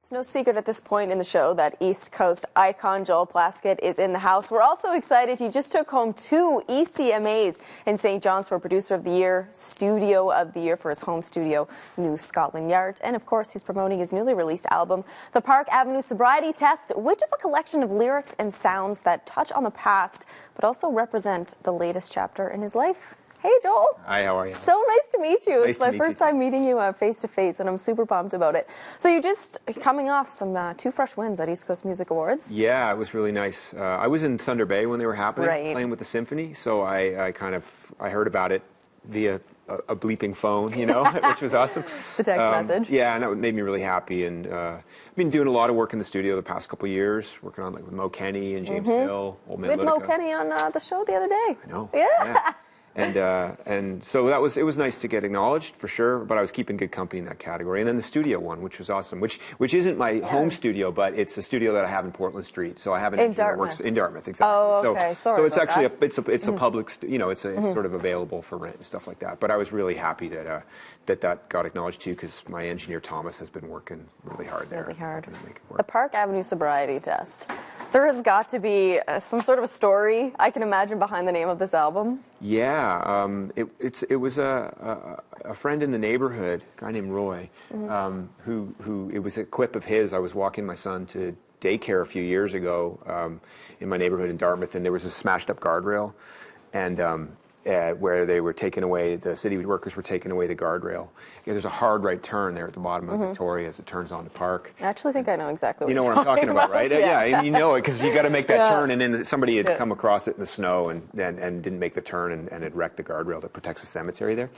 It's no secret at this point in the show that East Coast icon Joel Plaskett is in the house. We're also excited. He just took home 2 ECMAs in St. John's for Producer of the Year, Studio of the Year for his home studio, New Scotland Yard. And of course, he's promoting his newly released album, The Park Avenue Sobriety Test, which is a collection of lyrics and sounds that touch on the past, but also represent the latest chapter in his life. Hey, Joel. Hi, how are you? So nice to meet you. Nice it's my first time meeting you face-to-face, and I'm super pumped about it. So you just coming off some 2 fresh wins at East Coast Music Awards. Yeah, it was really nice. I was in Thunder Bay when they were happening, right, playing with the symphony, so I heard about it via a bleeping phone, you know, which was awesome. The text message. Yeah, and that made me really happy. And I've been doing a lot of work in the studio the past couple of years, working on with Mo Kenny and James Hill, Old Man With Mo Kenny on the show the other day. I know. Yeah. And so it was nice to get acknowledged for sure, but I was keeping good company in that category. And then the studio one, which was awesome, which isn't my home studio, but it's a studio that I have in Portland Street. So I have an engineer that works in Dartmouth, exactly. Oh, okay. So it's actually a public, it's sort of available for rent and stuff like that. But I was really happy that that got acknowledged too, because my engineer Thomas has been working really hard there. Really hard. The Park Avenue Sobriety Test. There has got to be some sort of a story I can imagine behind the name of this album. Yeah, it was a friend in the neighborhood, a guy named Roy, who it was a quip of his. I was walking my son to daycare a few years ago in my neighborhood in Dartmouth, and there was a smashed up guardrail, and where they were taking away, the city workers were taking away the guardrail. Yeah, there's a hard right turn there at the bottom of Victoria as it turns onto Park. I actually think I know exactly what you know what I'm talking about, right? Yeah, and you know it because you got to make that turn, and then somebody had come across it in the snow and didn't make the turn and had wrecked the guardrail that protects the cemetery there.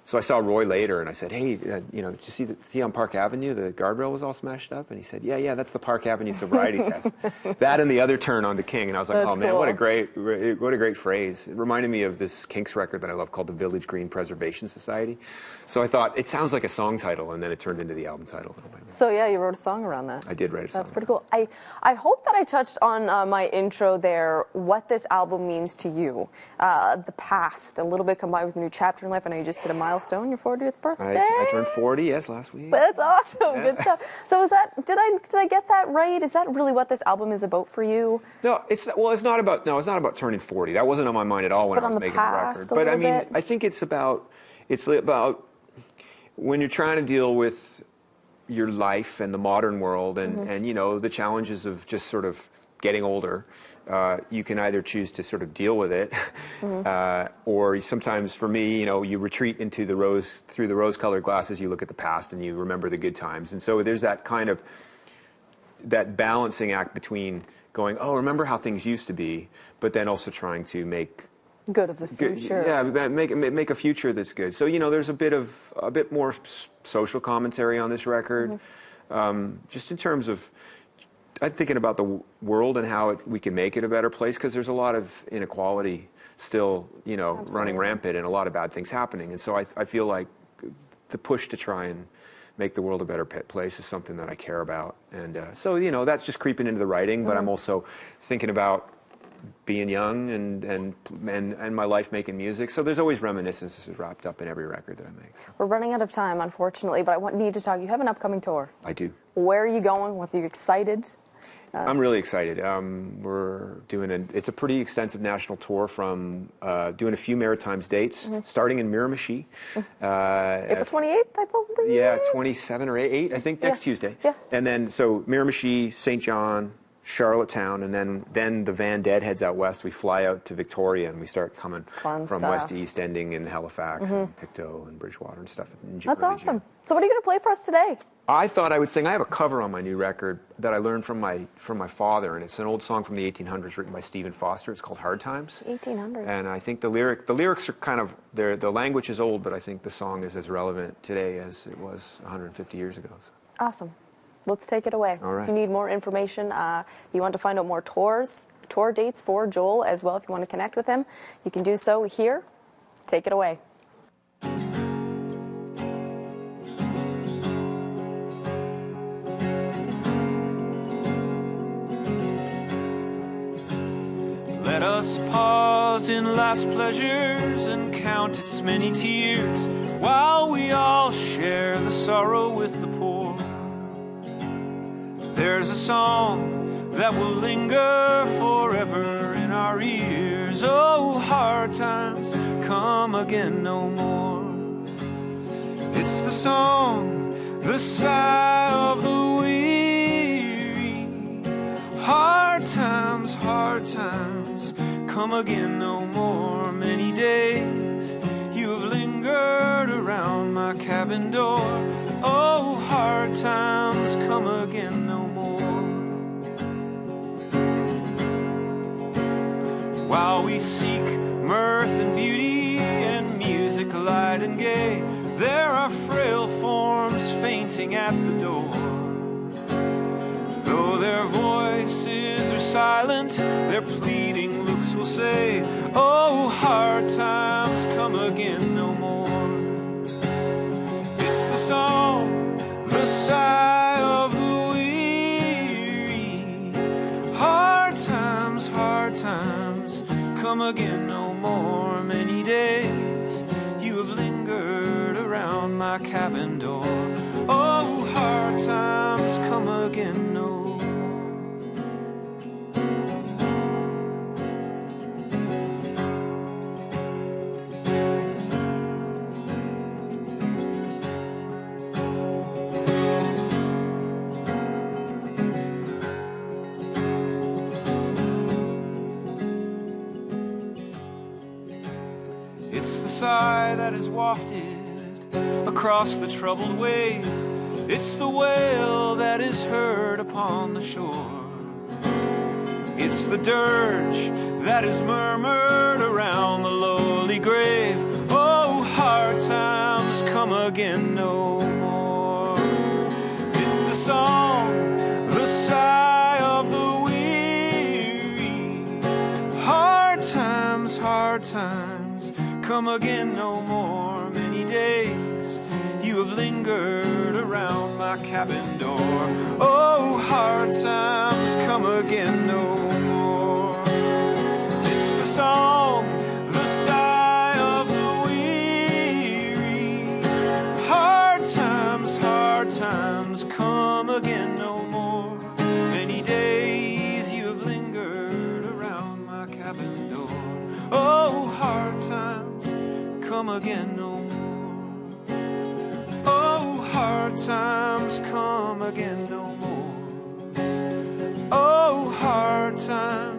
So I saw Roy later, and I said, "Hey, did you see on Park Avenue the guardrail was all smashed up?" And he said, "Yeah, that's the Park Avenue Sobriety Test. That and the other turn onto King." And I was like, "Oh man, cool. what a great phrase!" It reminded me of this Kinks record that I love called the Village Green Preservation Society. So I thought it sounds like a song title, and then it turned into the album title. So yeah, you wrote a song around that. I did write a song. That's pretty cool. I hope that I touched on my intro there, what this album means to you, the past, a little bit combined with a new chapter in life. I know you just hit a milestone, your 40th birthday. I turned 40, yes, last week. That's awesome. Yeah. Good stuff. So did I get that right? Is that really what this album is about for you? No, it's not about turning 40. That wasn't on my mind at all when I was making the record. But I mean, I think it's about when you're trying to deal with your life and the modern world and you know, the challenges of just sort of getting older. You can either choose to sort of deal with it, or sometimes, for me, you know, you retreat into through the rose-colored glasses. You look at the past and you remember the good times. And so there's that kind of that balancing act between going, oh, remember how things used to be, but then also trying to make good of the future. Make a future that's good. So, you know, there's a bit more social commentary on this record, just in terms of I'm thinking about the world and how we can make it a better place, because there's a lot of inequality still, you know, running rampant and a lot of bad things happening. And so I feel like the push to try and make the world a better place is something that I care about. And so, you know, that's just creeping into the writing, but I'm also thinking about being young and my life making music. So there's always reminiscences wrapped up in every record that I make. We're running out of time, unfortunately, but I need to talk. You have an upcoming tour. I do. Where are you going? What's you excited? I'm really excited. We're doing it's a pretty extensive national tour from doing a few Maritimes dates, starting in Miramichi. April 28th, I believe? Yeah, 27 or 8, I think, next Tuesday. Yeah. And then, so Miramichi, St. John, Charlottetown, and then the van heads out west. We fly out to Victoria, and we start coming from west to east, ending in Halifax and Pictou and Bridgewater and stuff. That's awesome. So what are you going to play for us today? I thought I would sing. I have a cover on my new record that I learned from my father, and it's an old song from the 1800s written by Stephen Foster. It's called Hard Times. 1800s. And I think the lyrics are kind of, the language is old, but I think the song is as relevant today as it was 150 years ago. So. Awesome. Let's take it away. All right. If you need more information, you want to find out more tour dates for Joel as well, if you want to connect with him, you can do so here. Take it away. Let us pause in life's pleasures and count its many tears, while we all share the sorrow with the poor. there's a song that will linger forever in our ears. Oh, hard times come again no more. It's the song, the sigh of the weary. Hard times come again no more. Many days you've lingered around my cabin door. Oh, hard times come again no more. While we seek mirth and beauty and music light and gay, there are frail forms fainting at the door. Though their voices are silent, their pleading looks will say, oh, hard times come again no more. It's the song, the sigh of the weary. Hard times come again no more. Many days you have lingered around my cabin door. Oh, hard times come again no more. It's the sigh that is wafted across the troubled wave. It's the wail that is heard upon the shore. It's the dirge that is murmured around the lowly grave. Oh, hard times come again no more. It's the song, the sigh of the weary. Hard times come again no more. Many days you have lingered around my cabin door. Oh, hard times come again no more. It's the song, the sigh of the weary. Hard times come again no more. Many days you have lingered around my cabin door. Oh, hard times come again no more. Oh, hard times come again no more. Oh, hard times